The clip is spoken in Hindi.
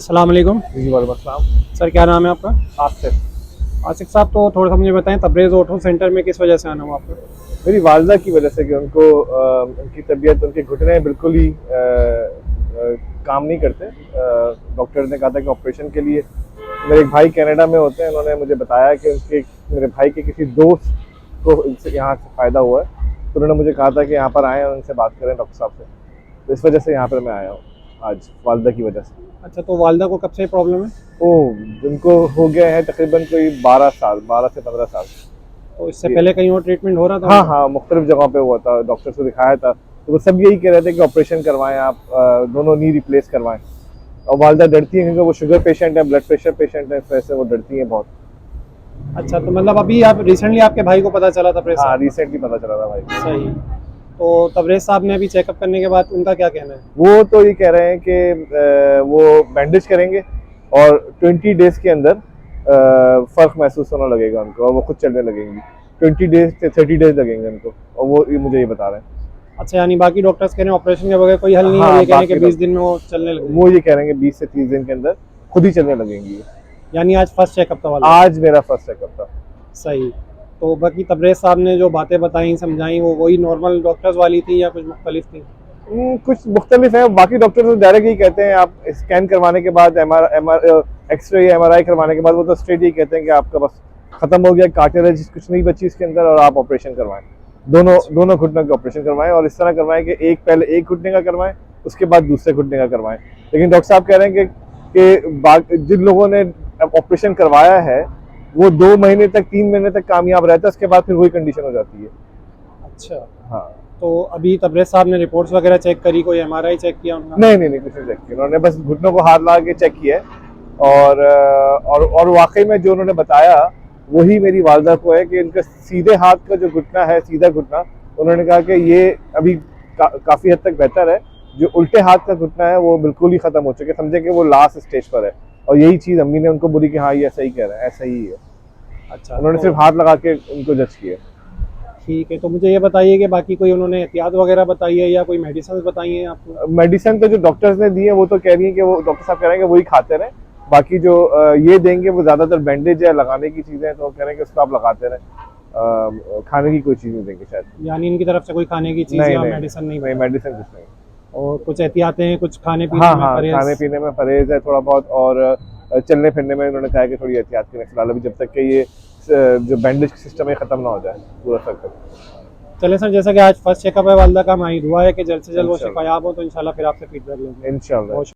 अस्सलाम वालेकुम। जी वालेकुम अस्सलाम। सर क्या नाम है आपका? आसिफ। आसिफ साहब, तो थोड़ा सा मुझे बताएं तब्रेज़ ऑर्थो सेंटर में किस वजह से आना हुआ आपका? मेरी वालदा की वजह से कि उनको उनकी तबीयत, उनके घुटने बिल्कुल ही काम नहीं करते। डॉक्टर ने कहा था कि ऑपरेशन के लिए, मेरे एक भाई कनाडा में होते हैं, उन्होंने मुझे बताया कि उनके मेरे भाई के किसी दोस्त को इनसे यहाँ से फ़ायदा हुआ है, तो उन्होंने मुझे कहा था कि यहाँ पर आएँ और उनसे बात करें डॉक्टर साहब से। तो इस वजह से यहाँ पर मैं आया हूँ आज, वालदा की वजह से। अच्छा, तो वालदा को कब से प्रॉब्लम है? ओह, उनको हो गया है तकरीबन कोई 12 से 15 साल। तो इससे पहले कहीं और ट्रीटमेंट हो रहा था? हाँ हाँ, मुख्तलिफ जगहों पे हुआ था, डॉक्टर से दिखाया था, तो वो सब यही कह रहे थे कि ऑपरेशन करवाएं आप, दोनों नी रिप्लेस करवाएं। और वालदा डरती हैं क्योंकि वो शुगर पेशेंट है, ब्लड प्रेशर पेशेंट है, इस वजह से वो डरती हैं बहुत। अच्छा, तो मतलब अभी आप रिसेंटली आपके भाई को पता चला तब्रेज़ हाँ, साहब? रिसेंटली पता चला था भाई। सही। तो तब्रेज़ साहब ने अभी चेकअप करने के बाद उनका क्या कहना है? वो तो ये कह रहे हैं कि वो बैंडेज करेंगे और 20 डेज के अंदर फ़र्क महसूस होने लगेगा उनको और वो खुद चलने लगेंगी। 20 डेज से 30 डेज लगेंगे उनको, और वो मुझे ये बता रहे हैं। अच्छा, यानी बाकी डॉक्टर्स कह रहे हैं ऑपरेशन के बगैर कोई हल नहीं है, हाँ, ये कह रहे हैं कि बाकी 20 दिन में वो चलने लगे। वो ये कह रहे हैं कि 20 से 30 दिन के अंदर खुद ही चलने लगेंगी। यानी आज फर्स्ट चेकअप था वाला? आज मेरा फर्स्ट चेकअप था। सही। तो बाकी तब्रेज़ साहब ने जो बातें बताई समझाई, वो वही नॉर्मल डॉक्टर्स वाली थी या कुछ मुख्तलिफ थी? कुछ मुख्तलिफ है। बाकी डॉक्टर तो डायरेक्ट ही कहते हैं, आप स्कैन करवाने के बाद, एक्सरे या MRI करवाने के बाद वो तो स्ट्रेट ही कहते हैं कि आपका बस खत्म हो गया, कार्टिलेज कुछ नहीं बची इसके अंदर, और आप ऑपरेशन करवाएं। दोनों घुटनों के ऑपरेशन करवाएं, और इस तरह करवाएं कि पहले एक घुटने का करवाएं, उसके बाद दूसरे घुटने का करवाएं। लेकिन डॉक्टर साहब कह रहे हैं कि जिन लोगों ने ऑपरेशन करवाया है वो 2 महीने तक, 3 महीने तक कामयाब रहता है, उसके बाद फिर वही कंडीशन हो जाती है। अच्छा। हाँ। तो अभी तब्रेज़ साहब ने रिपोर्ट्स वगैरह चेक करी, कोई MRI चेक किया उन्होंने? नहीं, कुछ नहीं चेक किया उन्होंने, बस घुटनों को हाथ लगा के चेक किया है। और वाकई में जो उन्होंने बताया वही मेरी वालदा को है कि इनका सीधे हाथ का जो घुटना है, सीधा घुटना, उन्होंने कहा कि ये अभी काफ़ी हद तक बेहतर है। जो उल्टे हाथ का घुटना है वो बिल्कुल ही ख़त्म हो चुके, समझे कि वो लास्ट स्टेज पर है। और यही चीज़ अम्मी ने उनको बोली कि हाँ, ये ऐसा ही कह रहा है, ऐसा ही है। अच्छा, उन्होंने तो सिर्फ हाथ लगा के उनको जज किया। ठीक है। तो मुझे ये बताइए कि बाकी कोई उन्होंने एहतियात वगैरह बताई है या कोई मेडिसिन बताई हैं आपको? मेडिसिन तो जो डॉक्टर्स ने दी है वो तो कह रही है कि वो डॉक्टर साहब कह रहे हैं कि वही खाते रहें। बाकी जो ये देंगे वो ज़्यादातर बैंडेज है, लगाने की चीज़ें हैं, तो कह रहे हैं कि उसको आप लगाते रहें। खाने की कोई चीज़ नहीं देंगे शायद। यानी इनकी तरफ से कोई खाने की चीज़ या मेडिसिन नहीं? नहीं, मेडिसिन कुछ नहीं। और कुछ एहतियातें, कुछ खाने पीने हाँ में हाँ, परहेज? खाने पीने में परहेज है थोड़ा बहुत, और चलने फिरने में उन्होंने कहा है कि थोड़ी एहतियात करें फिलहाल, अभी जब तक कि ये जो बैंडेज सिस्टम है ख़त्म ना हो जाए पूरा सर्कल। चले सर, जैसा कि आज फर्स्ट चेकअप है वालदा का, हमारी दुआ है कि जल्द से जल्द वो इंशाल्लाह। शिफायाब हो, तो इंशाल्लाह फिर आपसे फीडबैक लेंगे। इंशाल्लाह।